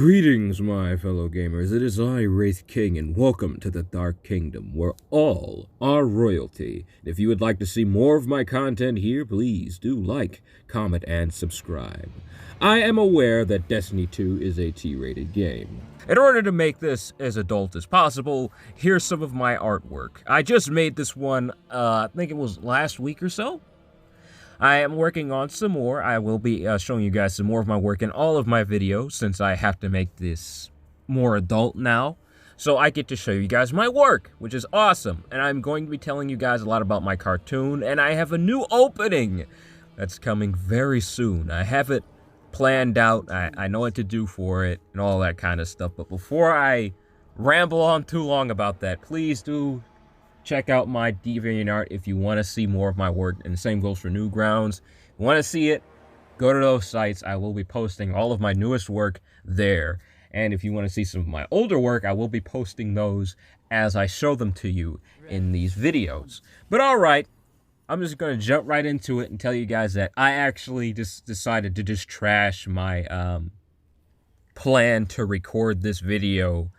Greetings, my fellow gamers. It is I, Wraith King, and welcome to the Dark Kingdom, where all are royalty. If you would like to see more of my content here, please do like, comment, and subscribe. I am aware that Destiny 2 is a T-rated game. In order to make this as adult as possible, here's some of my artwork. I just made this one, I think it was last week or so. I am working on some more. I will be showing you guys some more of my work in all of my videos since I have to make this more adult now. So I get to show you guys my work, which is awesome. And I'm going to be telling you guys a lot about my cartoon, and I have a new opening that's coming very soon. I have it planned out. I know what to do for it and all that kind of stuff. But before I ramble on too long about that, please do check out my DeviantArt if you want to see more of my work, and the same goes for Newgrounds. If you want to see it, go to those sites. I will be posting all of my newest work there. And if you want to see some of my older work, I will be posting those as I show them to you in these videos. But alright, I'm just going to jump right into it and tell you guys that I actually just decided to just trash my plan to record this video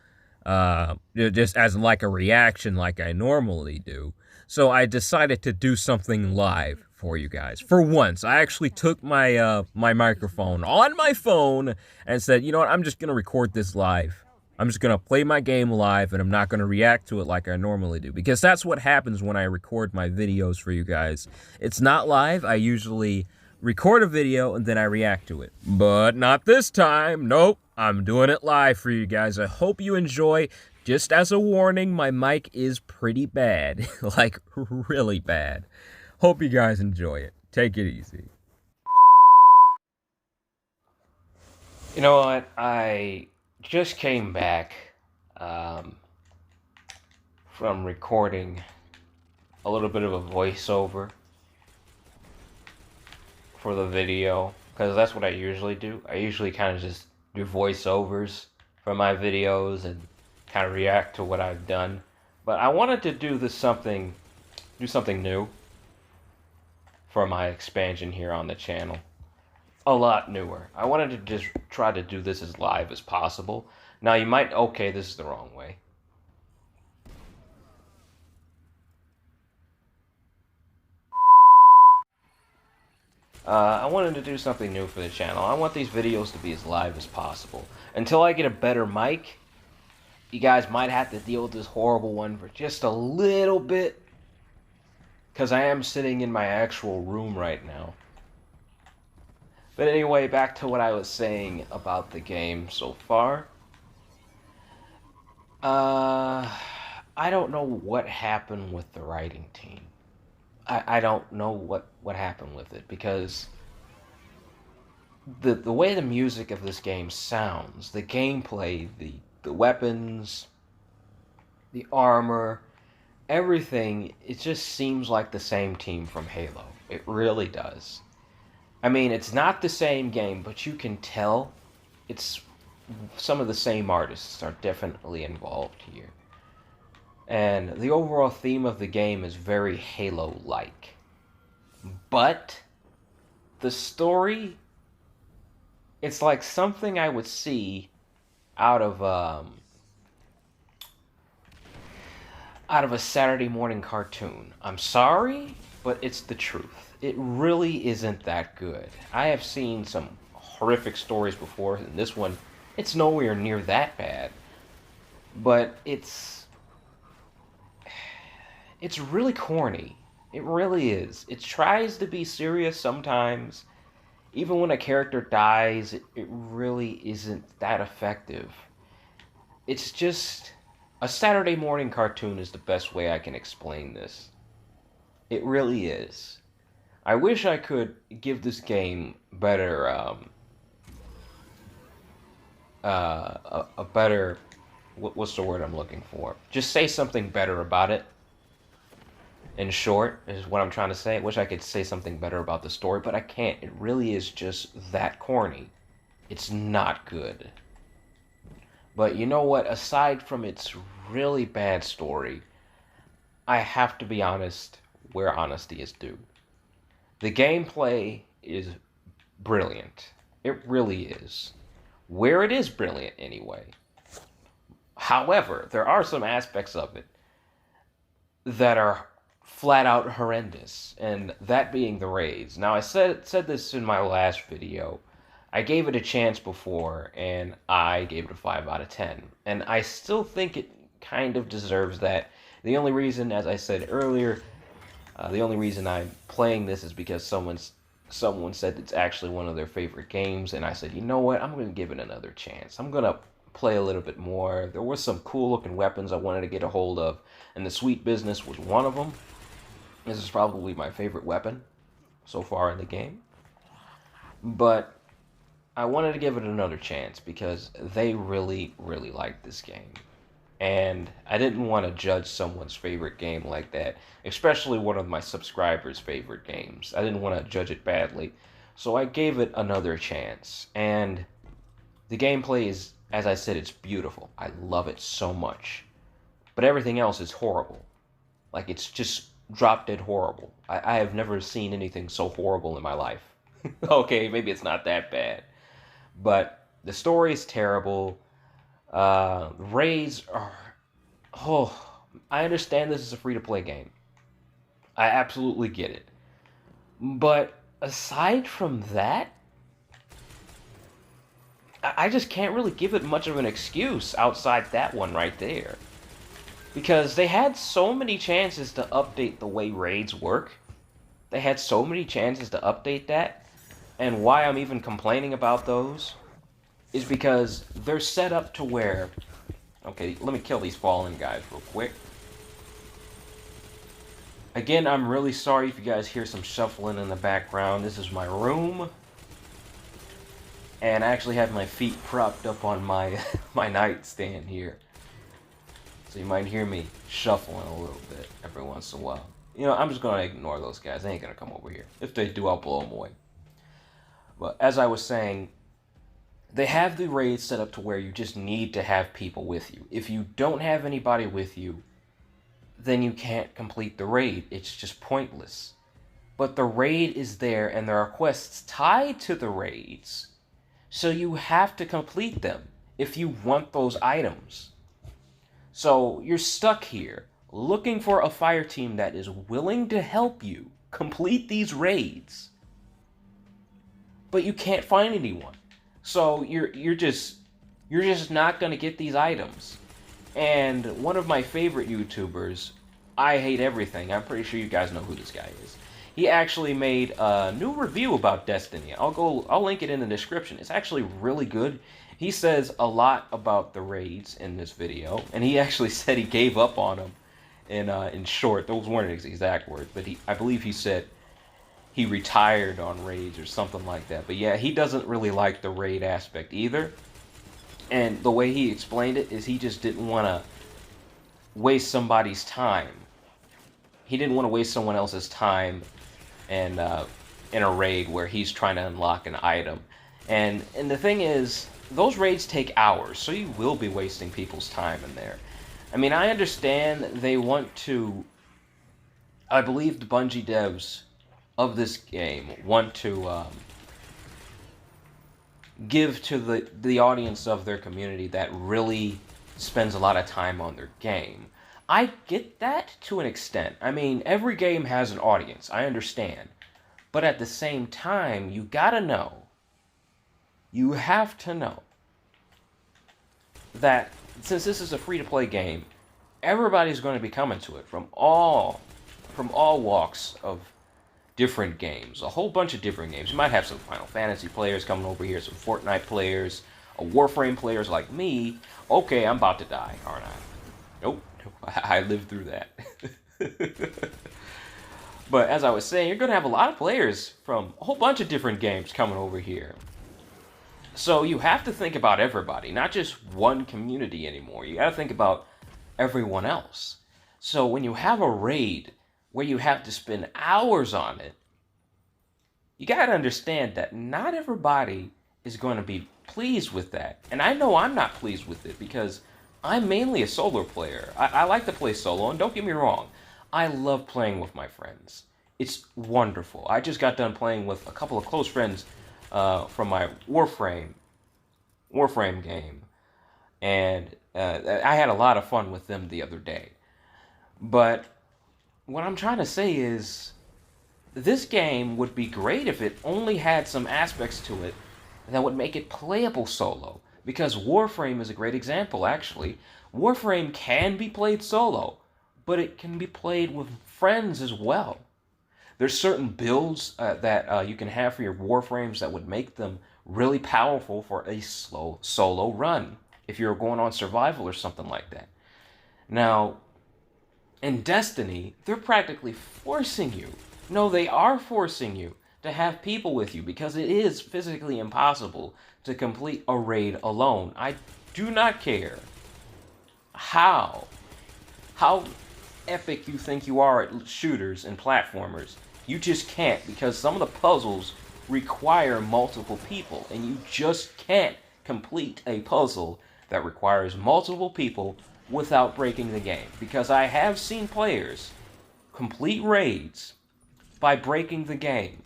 just as like a reaction like I normally do. So I decided to do something live for you guys. For once, I actually took my my microphone on my phone and said, you know what, I'm just gonna record this live. I'm just gonna play my game live, and I'm not gonna react to it like I normally do, because that's what happens when I record my videos for you guys. It's not live. I usually record a video and then I react to it. But not this time. Nope. I'm doing it live for you guys. I hope you enjoy. Just as a warning, my mic is pretty bad. Like, really bad. Hope you guys enjoy it. Take it easy. You know what? I just came back from recording a little bit of a voiceover for the video, because that's what I usually do. I usually kind of just do voiceovers for my videos and kind of react to what I've done. But I wanted to do something new for my expansion here on the channel. A lot newer. I wanted to just try to do this as live as possible. Now you might, okay, this is the wrong way. I wanted to do something new for the channel. I want these videos to be as live as possible. Until I get a better mic, you guys might have to deal with this horrible one for just a little bit, because I am sitting in my actual room right now. But anyway, back to what I was saying about the game so far. I don't know what happened with the writing team. I don't know what happened with it, because the way the music of this game sounds, the gameplay, the weapons, the armor, everything, it just seems like the same team from Halo. It really does. I mean, it's not the same game, but you can tell it's some of the same artists are definitely involved here. And the overall theme of the game is very Halo-like. But the story, it's like something I would see out of a Saturday morning cartoon. I'm sorry, but it's the truth. It really isn't that good. I have seen some horrific stories before, and this one, it's nowhere near that bad. But it's really corny. It really is. It tries to be serious sometimes. Even when a character dies, it really isn't that effective. It's just a Saturday morning cartoon is the best way I can explain this. It really is. I wish I could give this game better, a better, what's the word I'm looking for? Just say something better about it. In short, is what I'm trying to say. I wish I could say something better about the story, but I can't. It really is just that corny. It's not good. But you know what? Aside from its really bad story, I have to be honest where honesty is due. The gameplay is brilliant. It really is. where it is brilliant anyway. However, there are some aspects of it that are flat out horrendous, and that being the raids. Now, I said this in my last video. I gave it a chance before, and I gave it a 5 out of 10. And I still think it kind of deserves that. The only reason, as I said earlier, the only reason I'm playing this is because someone said it's actually one of their favorite games, and I said, you know what, I'm going to give it another chance. I'm going to play a little bit more. There were some cool looking weapons I wanted to get a hold of, and the sweet business was one of them. This is probably my favorite weapon so far in the game. But I wanted to give it another chance because they really, really liked this game. And I didn't want to judge someone's favorite game like that, especially one of my subscribers' favorite games. I didn't want to judge it badly. So I gave it another chance. And the gameplay is, as I said, it's beautiful. I love it so much. But everything else is horrible. Like, it's just drop dead horrible. I have never seen anything so horrible in my life. Okay, maybe it's not that bad. But the story is terrible. Raids are... Oh, I understand this is a free-to-play game. I absolutely get it. But aside from that, I just can't really give it much of an excuse outside that one right there. Because they had so many chances to update the way raids work. They had so many chances to update that. And why I'm even complaining about those is because they're set up to where... Okay, let me kill these fallen guys real quick. Again, I'm really sorry if you guys hear some shuffling in the background. This is my room. And I actually have my feet propped up on my my nightstand here. So you might hear me shuffling a little bit every once in a while. You know, I'm just going to ignore those guys. They ain't going to come over here. If they do, I'll blow them away. But as I was saying, they have the raids set up to where you just need to have people with you. If you don't have anybody with you, then you can't complete the raid. It's just pointless. But the raid is there, and there are quests tied to the raids. So you have to complete them if you want those items. So you're stuck here, looking for a fire team that is willing to help you complete these raids. But you can't find anyone. So you're just not gonna get these items. And one of my favorite YouTubers, I Hate Everything, I'm pretty sure you guys know who this guy is. He actually made a new review about Destiny. I'll link it in the description. It's actually really good. He says a lot about the raids in this video, and he actually said he gave up on them. In short, those weren't his exact words, but I believe he said he retired on raids or something like that. But yeah, he doesn't really like the raid aspect either. And the way he explained it is he just didn't want to waste somebody's time. He didn't want to waste someone else's time and in a raid where he's trying to unlock an item. And the thing is, those raids take hours, so you will be wasting people's time in there. I mean, I understand they want to... I believe the Bungie devs of this game want to give to the audience of their community that really spends a lot of time on their game. I get that to an extent. I mean, every game has an audience, I understand. But at the same time, you gotta know, you have to know, that since this is a free-to-play game, everybody's going to be coming to it from all walks of different games. A whole bunch of different games. You might have some Final Fantasy players coming over here, some Fortnite players, Warframe players like me. Okay, I'm about to die, aren't I? Nope, I lived through that. But as I was saying, you're going to have a lot of players from a whole bunch of different games coming over here. So you have to think about everybody, not just one community anymore. You got to think about everyone else. So when you have a raid where you have to spend hours on it, you got to understand that not everybody is going to be pleased with that. And I know I'm not pleased with it because I'm mainly a solo player. I like to play solo, and don't get me wrong, I love playing with my friends. It's wonderful. I just got done playing with a couple of close friends from my Warframe Warframe game, and I had a lot of fun with them the other day. But what I'm trying to say is, this game would be great if it only had some aspects to it that would make it playable solo. Because Warframe is a great example, actually. Warframe can be played solo, but it can be played with friends as well. There's certain builds that you can have for your Warframes that would make them really powerful for a slow solo run if you're going on survival or something like that. Now, in Destiny, they're practically forcing you. No, they are forcing you to have people with you because it is physically impossible to complete a raid alone. I do not care how epic you think you are at shooters and platformers. You just can't, because some of the puzzles require multiple people, and you just can't complete a puzzle that requires multiple people without breaking the game. Because I have seen players complete raids by breaking the game.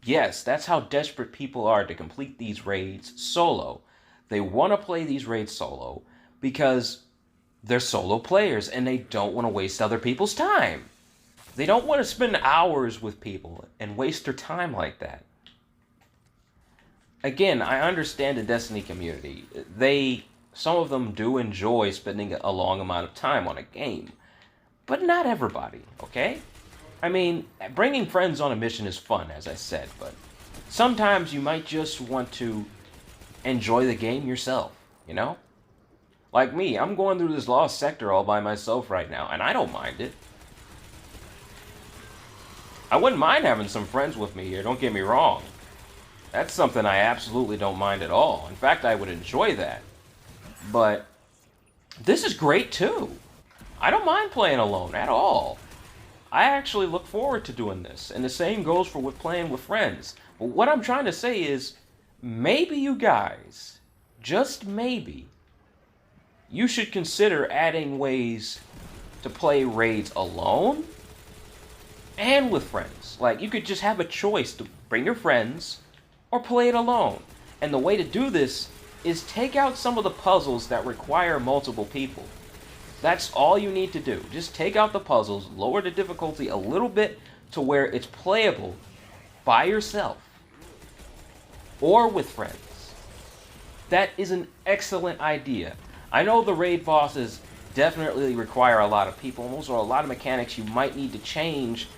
Yes, that's how desperate people are to complete these raids solo. They want to play these raids solo because they're solo players and they don't want to waste other people's time. They don't want to spend hours with people and waste their time like that. Again, I understand the Destiny community. Some of them do enjoy spending a long amount of time on a game. But not everybody, okay? I mean, bringing friends on a mission is fun, as I said, but sometimes you might just want to enjoy the game yourself, you know? Like me, I'm going through this lost sector all by myself right now, and I don't mind it. I wouldn't mind having some friends with me here, don't get me wrong. That's something I absolutely don't mind at all. In fact, I would enjoy that. But this is great too. I don't mind playing alone at all. I actually look forward to doing this, and the same goes for playing with friends. But what I'm trying to say is, maybe you guys, just maybe, you should consider adding ways to play raids alone and with friends. Like, you could just have a choice to bring your friends or play it alone. And the way to do this is take out some of the puzzles that require multiple people. That's all you need to do. Just take out the puzzles, lower the difficulty a little bit to where it's playable by yourself or with friends. That is an excellent idea. I know the raid bosses definitely require a lot of people, and those are a lot of mechanics you might need to change,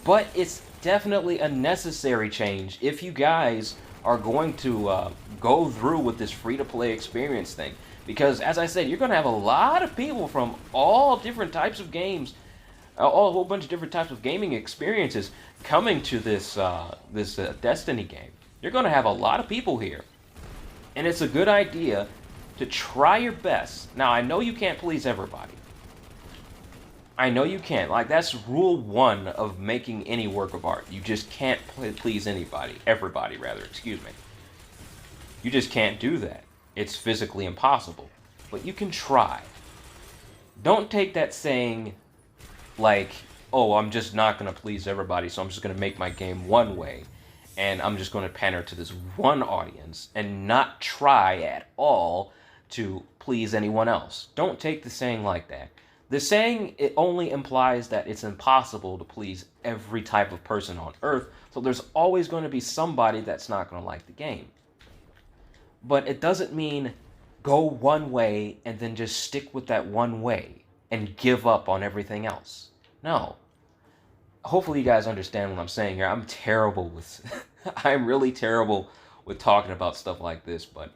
but it's definitely a necessary change if you guys are going to go through with this free-to-play experience thing. Because, as I said, you're going to have a lot of people from all different types of games, a whole bunch of different types of gaming experiences coming to this Destiny game. You're going to have a lot of people here. And it's a good idea to try your best. Now, I know you can't please everybody. I know you can't. Like, that's rule one of making any work of art. You just can't please anybody. Everybody, rather. Excuse me. You just can't do that. It's physically impossible. But you can try. Don't take that saying like, oh, I'm just not going to please everybody, so I'm just going to make my game one way, and I'm just going to pander to this one audience and not try at all to please anyone else. Don't take the saying like that. The saying, it only implies that it's impossible to please every type of person on Earth, so there's always going to be somebody that's not going to like the game. But it doesn't mean go one way and then just stick with that one way and give up on everything else. No. Hopefully you guys understand what I'm saying here. I'm terrible with... I'm really terrible with talking about stuff like this, but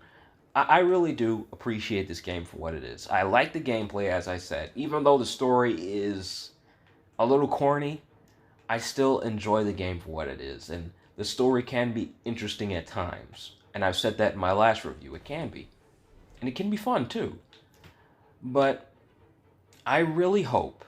I really do appreciate this game for what it is. I like the gameplay, as I said. Even though the story is a little corny, I still enjoy the game for what it is. And the story can be interesting at times. And I've said that in my last review. It can be. And it can be fun, too. But I really hope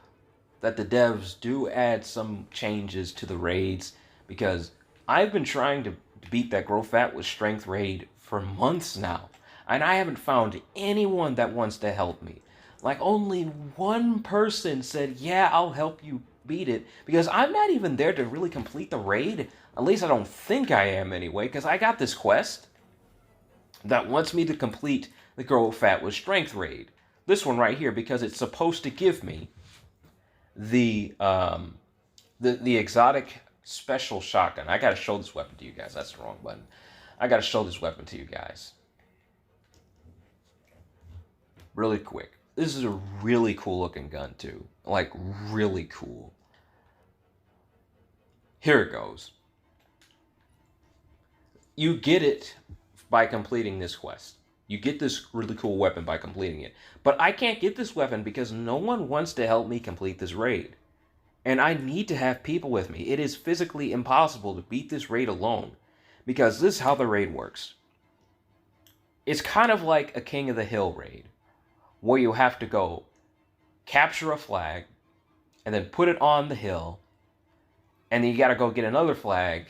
that the devs do add some changes to the raids, because I've been trying to beat that Grow Fat with Strength raid for months now. And I haven't found anyone that wants to help me. Like, only one person said, yeah, I'll help you beat it. Because I'm not even there to really complete the raid. At least I don't think I am anyway, because I got this quest. that wants me to complete the Grow Fat with Strength raid. This one right here, because it's supposed to give me the the exotic special shotgun. I gotta show this weapon to you guys. That's the wrong button. I gotta show this weapon to you guys really quick. This is a really cool looking gun too. Like, really cool. Here it goes. You get it by completing this quest. You get this really cool weapon by completing it. But I can't get this weapon because no one wants to help me complete this raid. And I need to have people with me. It is physically impossible to beat this raid alone. Because this is how the raid works. It's kind of like a King of the Hill raid, where you have to go capture a flag and then put it on the hill, and then you gotta go get another flag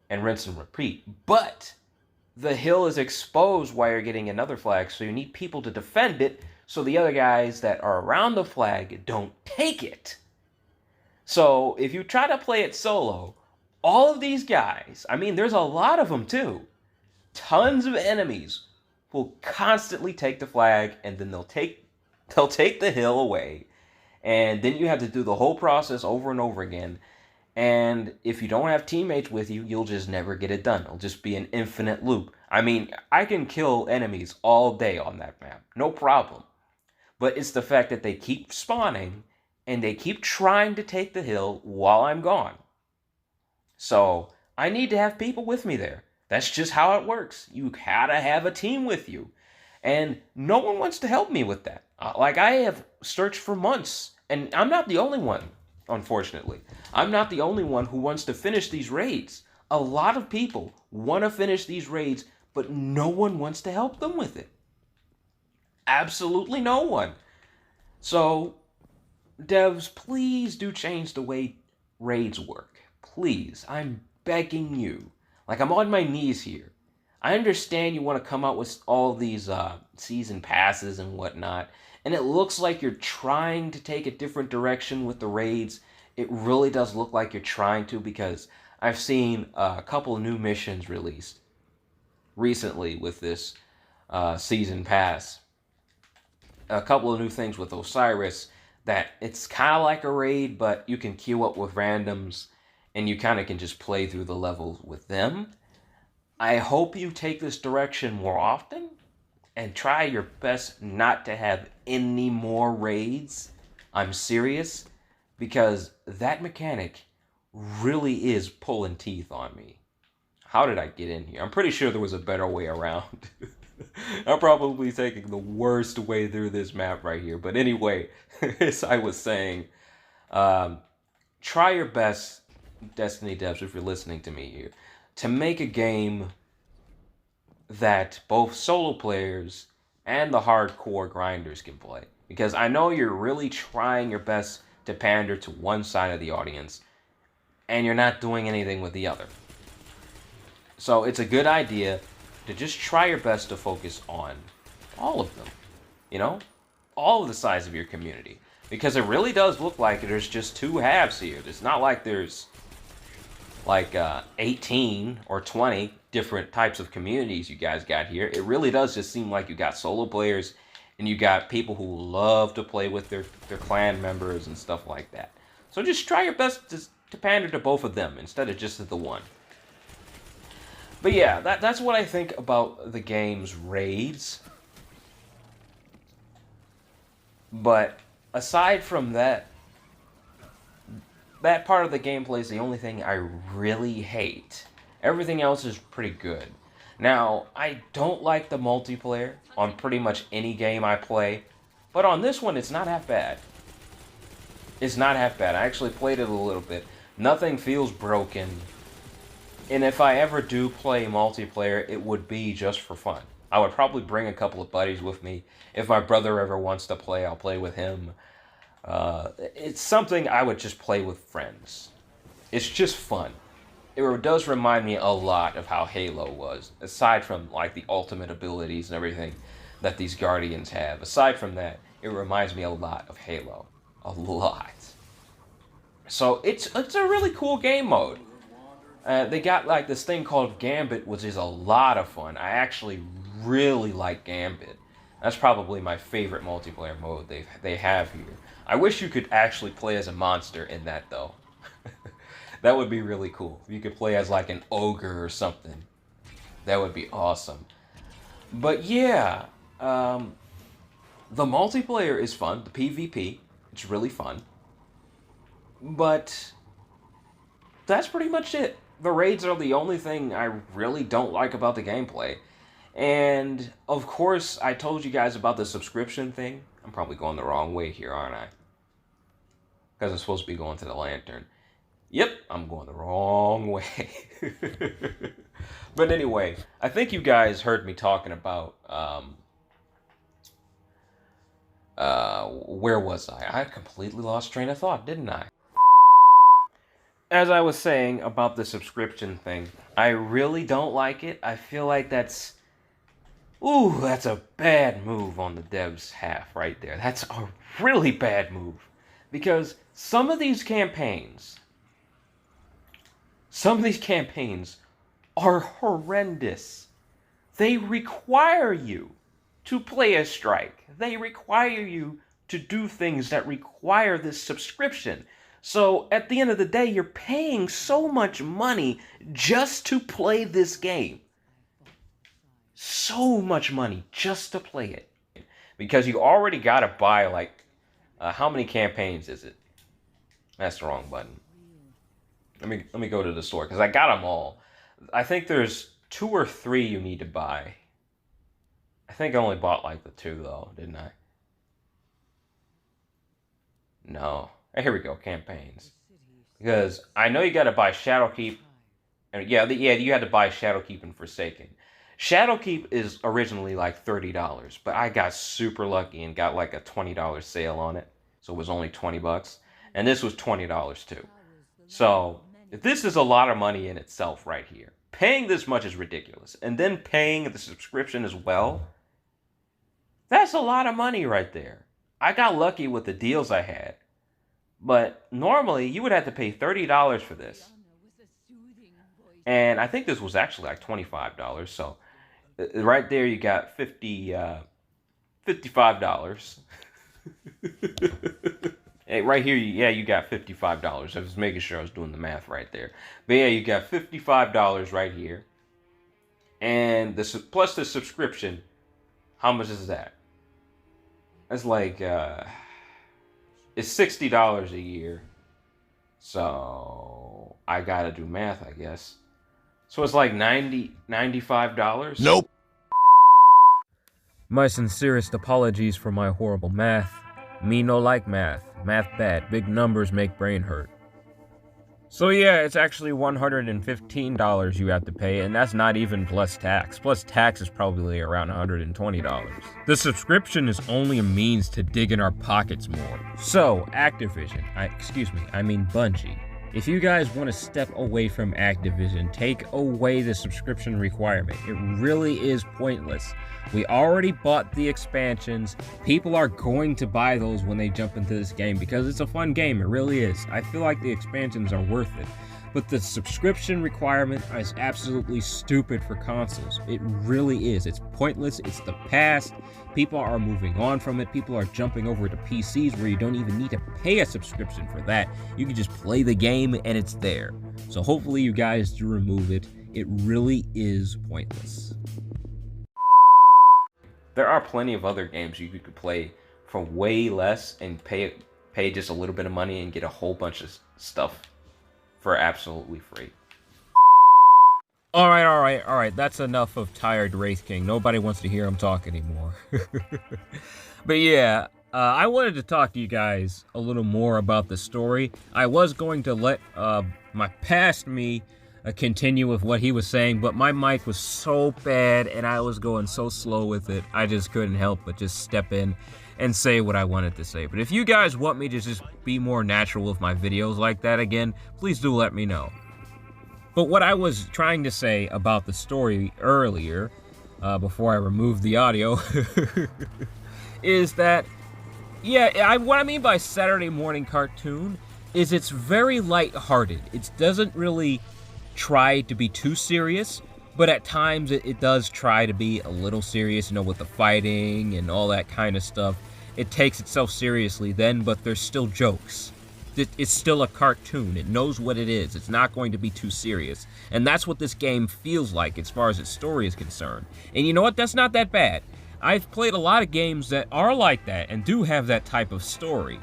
and rinse and repeat. But the hill is exposed while you're getting another flag, so you need people to defend it so the other guys that are around the flag don't take it. So if you try to play it solo, all of these guys, I mean, there's a lot of them too, tons of enemies will constantly take the flag, and then they'll take the hill away, and then you have to do the whole process over and over again. And if you don't have teammates with you, you'll just never get it done. It'll just be an infinite loop. I mean, I can kill enemies all day on that map, no problem. But it's the fact that they keep spawning and they keep trying to take the hill while I'm gone. So I need to have people with me there. That's just how it works. You gotta have a team with you. And no one wants to help me with that. Like, I have searched for months, and I'm not the only one, unfortunately. I'm not the only one who wants to finish these raids. A lot of people want to finish these raids, but no one wants to help them with it. Absolutely no one. So, devs, please do change the way raids work. Please, I'm begging you. Like, I'm on my knees here. I understand you want to come out with all these season passes and whatnot, and it looks like you're trying to take a different direction with the raids. It really does look like you're trying to, because I've seen a couple of new missions released recently with this season pass. A couple of new things with Osiris that it's kind of like a raid, but you can queue up with randoms and you kind of can just play through the levels with them. I hope you take this direction more often and try your best not to have any more raids. I'm serious, because that mechanic really is pulling teeth on me. How did I get in here? I'm pretty sure there was a better way around. I'm probably taking the worst way through this map right here. But anyway, as I was saying, try your best, Destiny devs, if you're listening to me here, to make a game that both solo players and the hardcore grinders can play. Because I know you're really trying your best to pander to one side of the audience, and you're not doing anything with the other. So it's a good idea to just try your best to focus on all of them. You know? All of the sides of your community. Because it really does look like there's just two halves here. It's not like there's like 18 or 20 different types of communities you guys got here. It really does just seem like you got solo players and you got people who love to play with their clan members and stuff like that. So just try your best to pander to both of them instead of just to the one. But yeah, that's what I think about the game's raids. But aside from that, that part of the gameplay is the only thing I really hate. Everything else is pretty good. Now, I don't like the multiplayer on pretty much any game I play, but on this one, it's not half bad. It's not half bad. I actually played it a little bit. Nothing feels broken. And if I ever do play multiplayer, it would be just for fun. I would probably bring a couple of buddies with me. If my brother ever wants to play, I'll play with him. It's something I would just play with friends. It's just fun. It does remind me a lot of how Halo was, aside from like the ultimate abilities and everything that these Guardians have. Aside from that, it reminds me a lot of Halo. A lot. So it's a really cool game mode. They got like this thing called Gambit, which is a lot of fun. I actually really like Gambit. That's probably my favorite multiplayer mode they have here. I wish you could actually play as a monster in that though. That would be really cool. If you could play as like an ogre or something, that would be awesome. But yeah, the multiplayer is fun. The PvP, it's really fun. But that's pretty much it. The raids are the only thing I really don't like about the gameplay. And of course, I told you guys about the subscription thing. I'm probably going the wrong way here, aren't I? Because I'm supposed to be going to the lantern. Yep, I'm going the wrong way. But anyway, I think you guys heard me talking about, where was I? I completely lost train of thought, didn't I? As I was saying about the subscription thing, I really don't like it. I feel like that's a bad move on the devs' half right there. That's a really bad move. Because some of these campaigns are horrendous. They require you to play a strike. They require you to do things that require this subscription. So at the end of the day, you're paying so much money just to play this game. So much money just to play it. Because you already gotta buy like, how many campaigns is it? That's the wrong button. Let me go to the store because I got them all. I think there's 2 or 3 you need to buy. I think I only bought like the 2 though, didn't I? No. Here we go, campaigns. Because I know you got to buy Shadowkeep. And yeah, you had to buy Shadowkeep and Forsaken. Shadowkeep is originally like $30, but I got super lucky and got like a $20 sale on it. So it was only 20 bucks. And this was $20 too. So this is a lot of money in itself right here. Paying this much is ridiculous. And then paying the subscription as well. That's a lot of money right there. I got lucky with the deals I had. But normally, you would have to pay $30 for this. And I think this was actually like $25. So, right there, you got $55. Hey, right here, yeah, you got $55. I was making sure I was doing the math right there. But yeah, you got $55 right here. And plus the subscription, how much is that? That's like... it's $60 a year. So I gotta do math, I guess. So it's like $95? Nope. My sincerest apologies for my horrible math. Me no like math. Math bad. Big numbers make brain hurt. So yeah, it's actually $115 you have to pay, and that's not even plus tax. Plus tax is probably around $120. The subscription is only a means to dig in our pockets more. So, Activision, I mean Bungie. If you guys want to step away from Activision, take away the subscription requirement. It really is pointless. We already bought the expansions. People are going to buy those when they jump into this game because it's a fun game. It really is. I feel like the expansions are worth it. But the subscription requirement is absolutely stupid for consoles. It really is. It's pointless. It's the past. People are moving on from it. People are jumping over to PCs where you don't even need to pay a subscription for that. You can just play the game and it's there. So hopefully you guys do remove it. It really is pointless. There are plenty of other games you could play for way less and pay just a little bit of money and get a whole bunch of stuff for absolutely free. Alright, that's enough of tired Wraith King. Nobody wants to hear him talk anymore. But yeah, I wanted to talk to you guys a little more about the story. I was going to let my past me continue with what he was saying, but my mic was so bad and I was going so slow with it, I just couldn't help but just step in and say what I wanted to say. But if you guys want me to just be more natural with my videos like that again, please do let me know. But what I was trying to say about the story earlier, before I removed the audio, is that, yeah, what I mean by Saturday morning cartoon is it's very lighthearted. It doesn't really try to be too serious, but at times it does try to be a little serious, you know, with the fighting and all that kind of stuff. It takes itself seriously then, but there's still jokes. It's still a cartoon. It knows what it is. It's not going to be too serious. And that's what this game feels like as far as its story is concerned. And you know what? That's not that bad. I've played a lot of games that are like that and do have that type of story.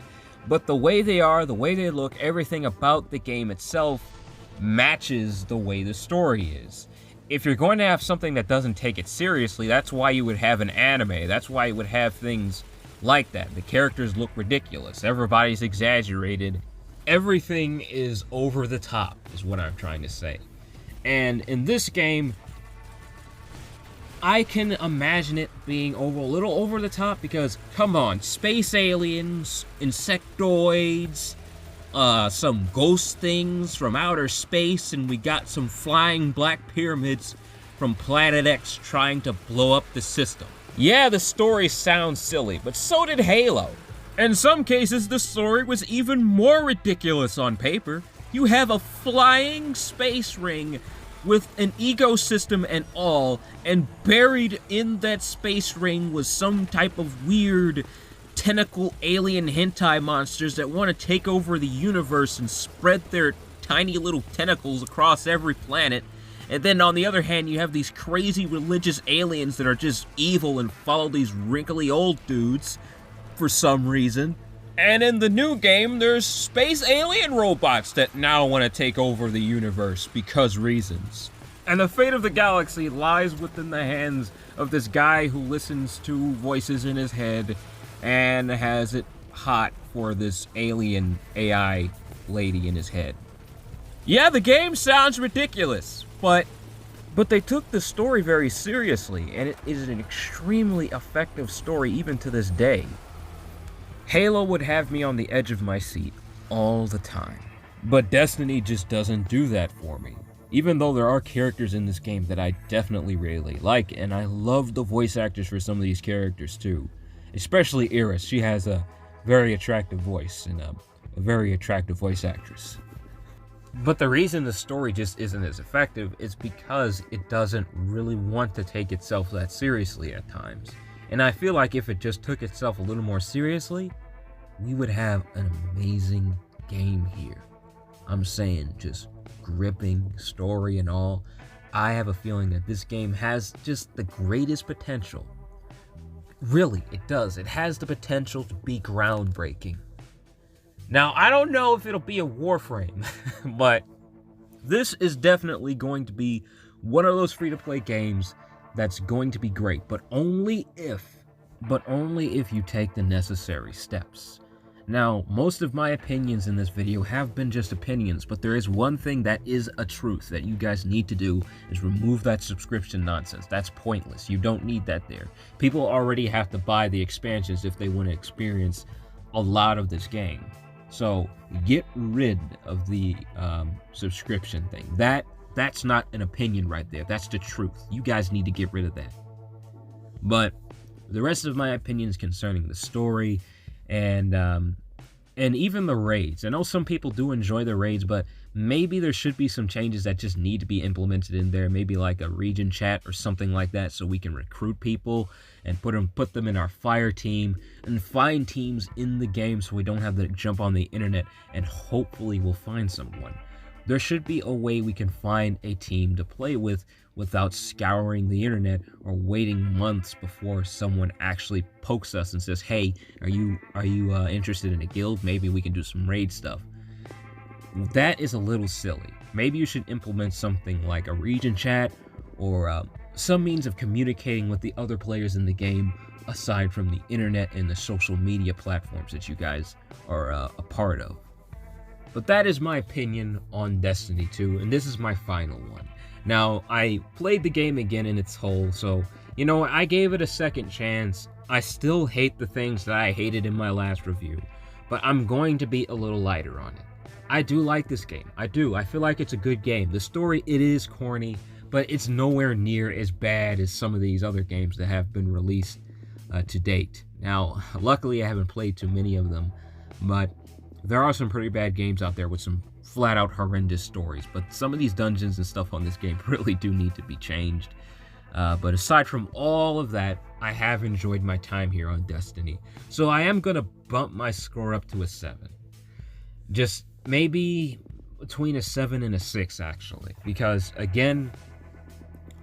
But the way they are, the way they look, everything about the game itself matches the way the story is. If you're going to have something that doesn't take it seriously, that's why you would have an anime. That's why you would have things like that. The characters look ridiculous. Everybody's exaggerated. Everything is over the top, is what I'm trying to say. And in this game, I can imagine it being a little over the top because, come on, space aliens, insectoids, some ghost things from outer space, and we got some flying black pyramids from Planet X trying to blow up the system. Yeah, the story sounds silly, but so did Halo. In some cases, the story was even more ridiculous on paper. You have a flying space ring with an ecosystem and all, and buried in that space ring was some type of weird tentacle alien hentai monsters that want to take over the universe and spread their tiny little tentacles across every planet. And then on the other hand, you have these crazy religious aliens that are just evil and follow these wrinkly old dudes for some reason. And in the new game, there's space alien robots that now want to take over the universe because reasons. And the fate of the galaxy lies within the hands of this guy who listens to voices in his head and has it hot for this alien AI lady in his head. Yeah, the game sounds ridiculous, but they took the story very seriously, and it is an extremely effective story even to this day. Halo would have me on the edge of my seat all the time, but Destiny just doesn't do that for me. Even though there are characters in this game that I definitely really like, and I love the voice actors for some of these characters too. Especially Iris, she has a very attractive voice and a very attractive voice actress. But the reason the story just isn't as effective is because it doesn't really want to take itself that seriously at times. And I feel like if it just took itself a little more seriously, we would have an amazing game here. I'm saying just gripping story and all. I have a feeling that this game has just the greatest potential. Really, it does. It has the potential to be groundbreaking. Now, I don't know if it'll be a Warframe, but this is definitely going to be one of those free-to-play games that's going to be great, but only if you take the necessary steps. Now, most of my opinions in this video have been just opinions, but there is one thing that is a truth that you guys need to do is remove that subscription nonsense. That's pointless. You don't need that there. People already have to buy the expansions if they want to experience a lot of this game. So get rid of the subscription thing. That's not an opinion right there. That's the truth. You guys need to get rid of that. But the rest of my opinions concerning the story and even the raids. I know some people do enjoy the raids, but maybe there should be some changes that just need to be implemented in there. Maybe like a region chat or something like that, so we can recruit people and put them in our fire team and find teams in the game, so we don't have to jump on the internet, and hopefully we'll find someone. There should be a way we can find a team to play with without scouring the internet or waiting months before someone actually pokes us and says, hey, are you interested in a guild? Maybe we can do some raid stuff. That is a little silly. Maybe you should implement something like a region chat or some means of communicating with the other players in the game aside from the internet and the social media platforms that you guys are a part of. But that is my opinion on Destiny 2, and this is my final one. Now, I played the game again in its whole, so, you know, I gave it a second chance. I still hate the things that I hated in my last review, but I'm going to be a little lighter on it. I do like this game. I do. I feel like it's a good game. The story, it is corny, but it's nowhere near as bad as some of these other games that have been released to date. Now, luckily, I haven't played too many of them, but there are some pretty bad games out there with some flat out horrendous stories, but some of these dungeons and stuff on this game really do need to be changed. But aside from all of that, I have enjoyed my time here on Destiny. So I am going to bump my score up to a 7. Just maybe between a 7 and a 6, actually. Because, again,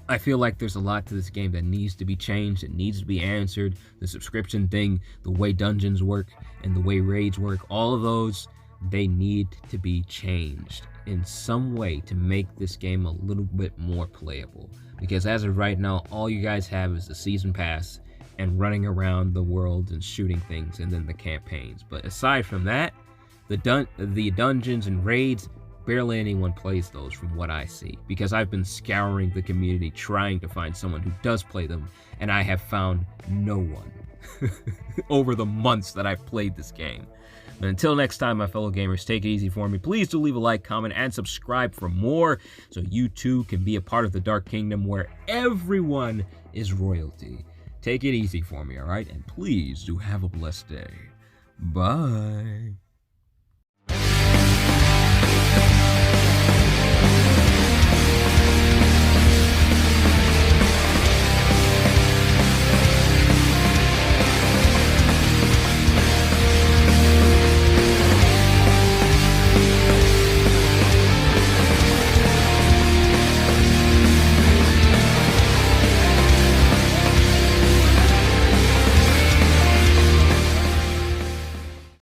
I feel like there's a lot to this game that needs to be changed. It needs to be answered. The subscription thing, the way dungeons work, and the way raids work, all of those, they need to be changed in some way to make this game a little bit more playable. Because as of right now, all you guys have is the season pass and running around the world and shooting things, and then the campaigns. But aside from that, the dungeons and raids, barely anyone plays those from what I see, because I've been scouring the community trying to find someone who does play them, and I have found no one over the months that I've played this game. But until next time, my fellow gamers, take it easy for me. Please do leave a like, comment, and subscribe for more, so you too can be a part of the Dark Kingdom where everyone is royalty. Take it easy for me, alright? And please do have a blessed day. Bye.